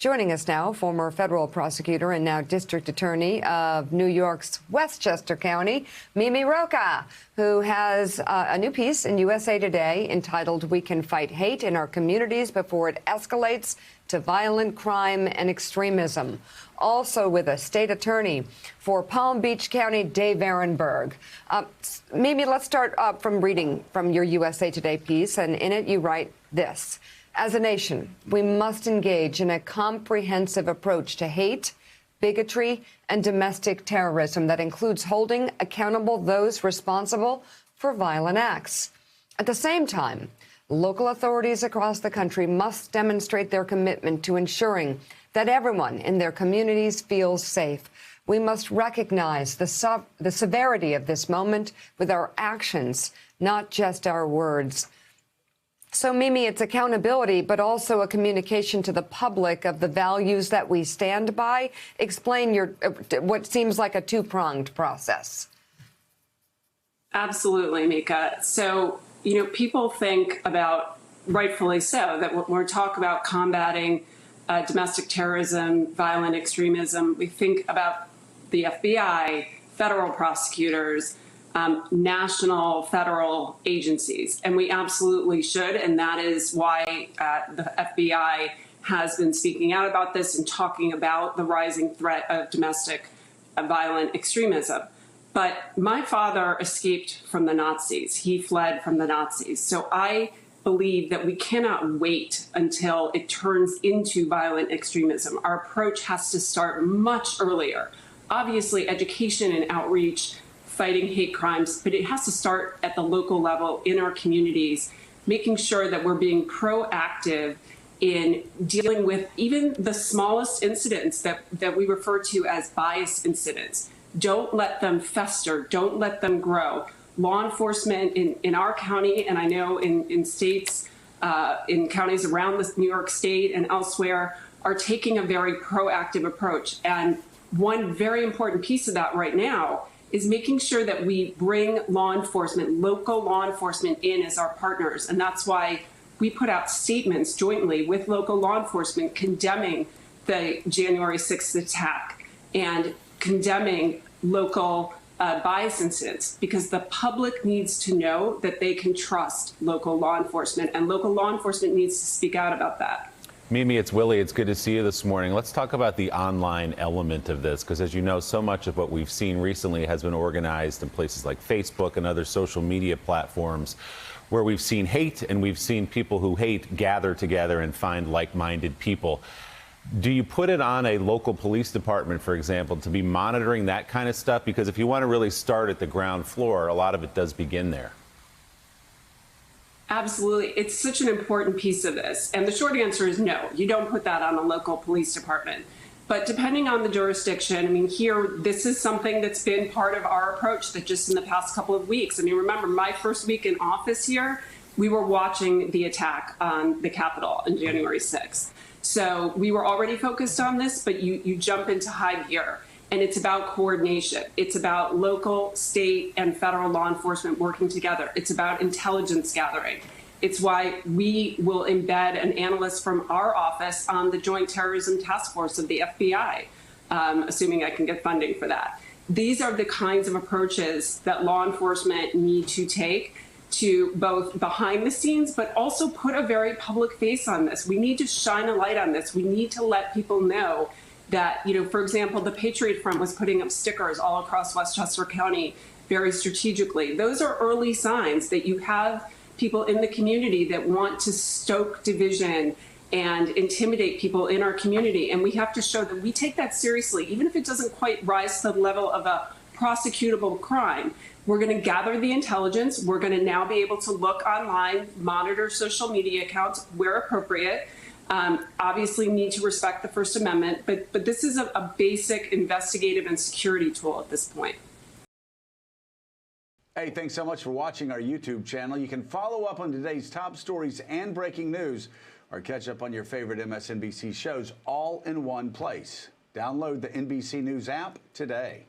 Joining us now, former federal prosecutor and now district attorney of New York's Westchester County, Mimi Rocah, who has a new piece in USA Today entitled "We Can Fight Hate in Our Communities Before It Escalates to Violent Crime and Extremism." Also with a state attorney for Palm Beach County, Dave Aronberg. Mimi, let's start from reading from your USA Today piece, and in it you write this. As a nation, we must engage in a comprehensive approach to hate, bigotry, and domestic terrorism that includes holding accountable those responsible for violent acts. At the same time, local authorities across the country must demonstrate their commitment to ensuring that everyone in their communities feels safe. We must recognize the severity of this moment with our actions, not just our words. So, Mimi, it's accountability, but also a communication to the public of the values that we stand by. Explain what seems like a two-pronged process. Absolutely, Mika. So, people think about, rightfully so, that when we talk about combating domestic terrorism, violent extremism, we think about the FBI, federal prosecutors, national federal agencies, and we absolutely should, and that is why the FBI has been speaking out about this and talking about the rising threat of domestic violent extremism. But my father escaped from the Nazis. He fled from the Nazis. So I believe that we cannot wait until it turns into violent extremism. Our approach has to start much earlier. Obviously, education and outreach, fighting hate crimes, but it has to start at the local level in our communities, making sure that we're being proactive in dealing with even the smallest incidents that we refer to as bias incidents. Don't let them fester. Don't let them grow. Law enforcement in our county, and I know in states, in counties around the New York State and elsewhere, are taking a very proactive approach. And one very important piece of that right now is making sure that we bring law enforcement, local law enforcement, in as our partners. And that's why we put out statements jointly with local law enforcement condemning the January 6th attack and condemning local bias incidents, because the public needs to know that they can trust local law enforcement, and local law enforcement needs to speak out about that. Mimi, it's Willie. It's good to see you this morning. Let's talk about the online element of this, because as you know, so much of what we've seen recently has been organized in places like Facebook and other social media platforms where we've seen hate, and we've seen people who hate gather together and find like-minded people. Do you put it on a local police department, for example, to be monitoring that kind of stuff? Because if you want to really start at the ground floor, a lot of it does begin there. Absolutely. It's such an important piece of this. And the short answer is no, you don't put that on a local police department. But depending on the jurisdiction, I mean, here, this is something that's been part of our approach that just in the past couple of weeks. I mean, remember, my first week in office here, we were watching the attack on the Capitol on January 6th. So we were already focused on this, but you jump into high gear. And it's about coordination. It's about local, state, and federal law enforcement working together. It's about intelligence gathering. It's why we will embed an analyst from our office on the Joint Terrorism Task Force of the FBI, assuming I can get funding for that. These are the kinds of approaches that law enforcement need to take to both behind the scenes, but also put a very public face on this. We need to shine a light on this. We need to let people know that, for example, the Patriot Front was putting up stickers all across Westchester County very strategically. Those are early signs that you have people in the community that want to stoke division and intimidate people in our community. And we have to show that we take that seriously, even if it doesn't quite rise to the level of a prosecutable crime. We're going to gather the intelligence. We're going to now be able to look online, monitor social media accounts where appropriate. Obviously need to respect the First Amendment, but this is a basic investigative and security tool at this point. Hey, thanks so much for watching our YouTube channel. You can follow up on today's top stories and breaking news, or catch up on your favorite MSNBC shows all in one place. Download the NBC News app today.